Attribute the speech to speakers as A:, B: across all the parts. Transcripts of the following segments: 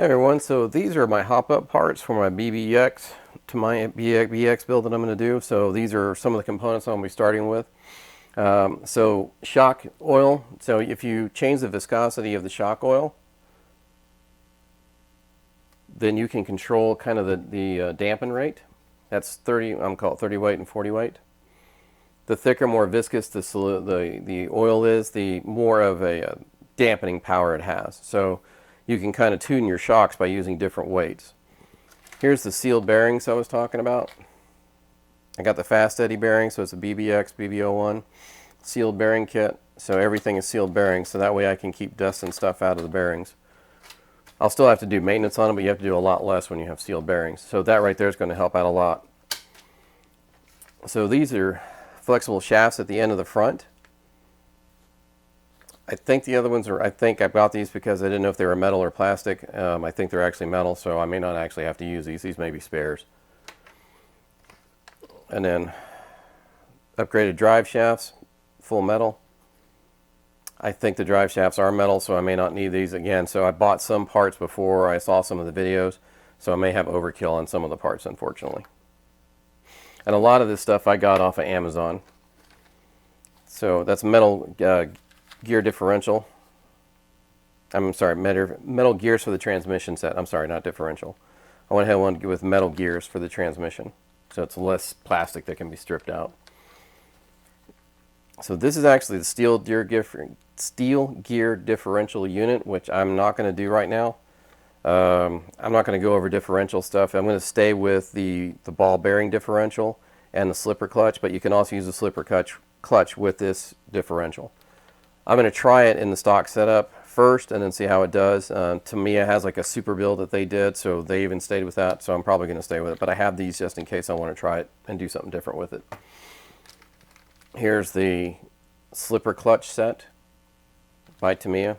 A: Hey everyone, so these are my hop-up parts for my BBX to my BX build that I'm going to do. So these are some of the components I'm going to be starting with. So shock oil, so if you change the viscosity of the shock oil, then you can control kind of the dampen rate. That's 30, I'm going to call it 30 weight and 40 weight. The thicker, more viscous the oil is, the more of a dampening power it has. So you can kind of tune your shocks by using different weights. Here's the sealed bearings I was talking about. I got the fast eddy bearing, so it's a BBX BB01 sealed bearing kit. So everything is sealed bearings, so that way I can keep dust and stuff out of the bearings. I'll still have to do maintenance on them, but you have to do a lot less when you have sealed bearings. So that right there is going to help out a lot. So these are flexible shafts at the end of the front. I think the other ones are, I think I bought these because I didn't know if they were metal or plastic. I think they're actually metal, so I may not actually have to use these. These may be spares. And then upgraded drive shafts, full metal. I think the drive shafts are metal, so I may not need these again. So I bought some parts before I saw some of the videos, so I may have overkill on some of the parts, unfortunately. And a lot of this stuff I got off of Amazon. So that's metal gear differential. I'm sorry, metal gears for the transmission set. I'm sorry, not differential. I went ahead and went with metal gears for the transmission, so it's less plastic that can be stripped out. So this is actually the steel gear differential unit, which I'm not going to do right now. I'm not going to go over differential stuff. I'm going to stay with the ball bearing differential and the slipper clutch, but you can also use the slipper clutch with this differential. I'm going to try it in the stock setup first and then see how it does. Tamiya has like a super build that they did, so they even stayed with that, so I'm probably going to stay with it. But I have these just in case I want to try it and do something different with it. Here's the slipper clutch set by Tamiya.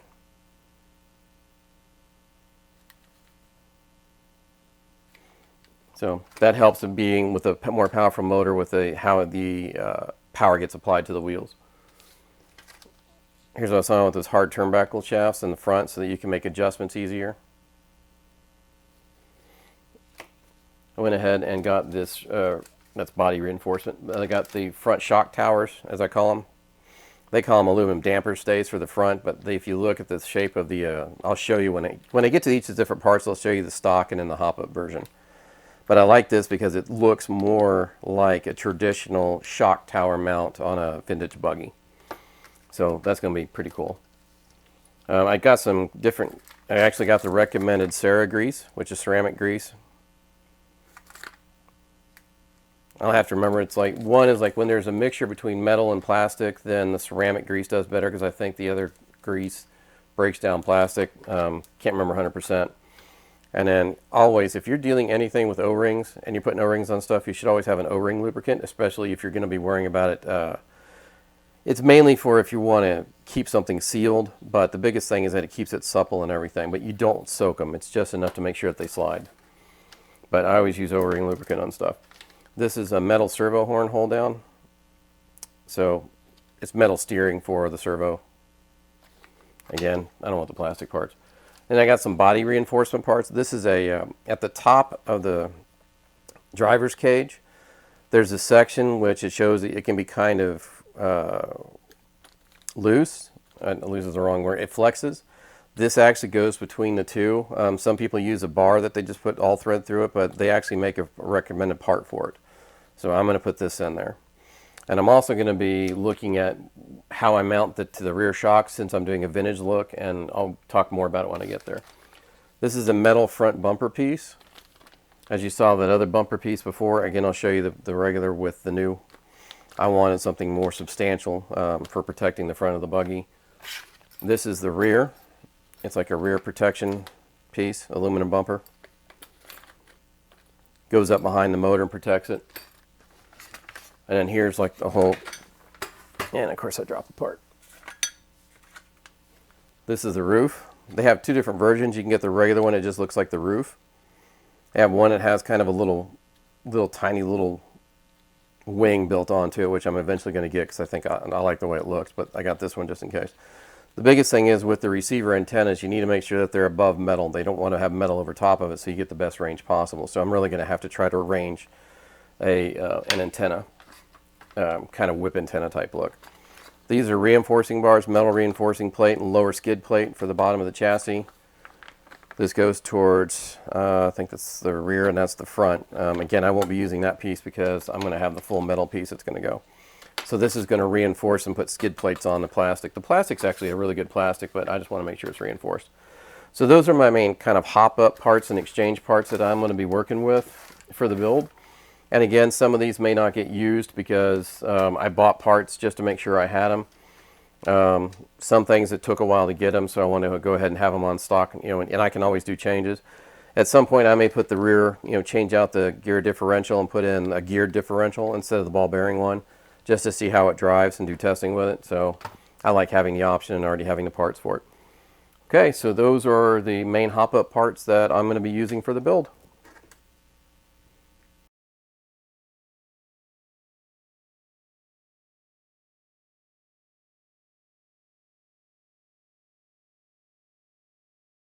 A: So that helps in being with a more powerful motor with how the power gets applied to the wheels. Here's what I was talking about with those hard turnbuckle shafts in the front so that you can make adjustments easier. I went ahead and got this, that's body reinforcement. I got the front shock towers, as I call them. They call them aluminum damper stays for the front, but if you look at the shape of the, I'll show you when I get to each of the different parts, I'll show you the stock and then the hop-up version. But I like this because it looks more like a traditional shock tower mount on a vintage buggy. So that's going to be pretty cool. I got some different, I actually got the recommended Cera grease, which is ceramic grease. I'll have to remember, it's like, one is like when there's a mixture between metal and plastic, then the ceramic grease does better because I think the other grease breaks down plastic. Can't remember 100%. And then always, if you're dealing anything with O-rings and you're putting O-rings on stuff, you should always have an O-ring lubricant, especially if you're going to be worrying about it. It's mainly for if you want to keep something sealed, but the biggest thing is that it keeps it supple and everything, but you don't soak them. It's just enough to make sure that they slide. But I always use O-ring lubricant on stuff. This is a metal servo horn hold down. So it's metal steering for the servo. Again, I don't want the plastic parts. Then I got some body reinforcement parts. This is a, at the top of the driver's cage, there's a section which it shows that it can be kind of loose. Loose is the wrong word. It flexes. This actually goes between the two. Some people use a bar that they just put all thread through it, but they actually make a recommended part for it. So I'm going to put this in there. And I'm also going to be looking at how I mount to the rear shock since I'm doing a vintage look, and I'll talk more about it when I get there. This is a metal front bumper piece. As you saw that other bumper piece before, again I'll show you the regular with the new. I wanted something more substantial for protecting the front of the buggy. This is the rear. It's like a rear protection piece, aluminum bumper. Goes up behind the motor and protects it. And then here's like the whole, and of course I dropped the part. This is the roof. They have two different versions. You can get the regular one, it just looks like the roof. They have one that has kind of a little tiny wing built onto it, which I'm eventually going to get because I think I like the way it looks, but I got this one just in case. The biggest thing is with the receiver antennas, you need to make sure that they're above metal. They don't want to have metal over top of it, so you get the best range possible. So I'm really going to have to try to arrange an antenna, kind of whip antenna type look. These are reinforcing bars, metal reinforcing plate and lower skid plate for the bottom of the chassis. This goes towards, I think that's the rear and that's the front. Again, I won't be using that piece because I'm going to have the full metal piece that's going to go. So this is going to reinforce and put skid plates on the plastic. The plastic's actually a really good plastic, but I just want to make sure it's reinforced. So those are my main kind of hop-up parts and exchange parts that I'm going to be working with for the build. And again, some of these may not get used because I bought parts just to make sure I had them. Some things it took a while to get them, so I want to go ahead and have them on stock, and I can always do changes. At some point I may put the rear, change out the gear differential and put in a geared differential instead of the ball bearing one, just to see how it drives and do testing with it. So I like having the option and already having the parts for it. Okay, so those are the main hop-up parts that I'm going to be using for the build.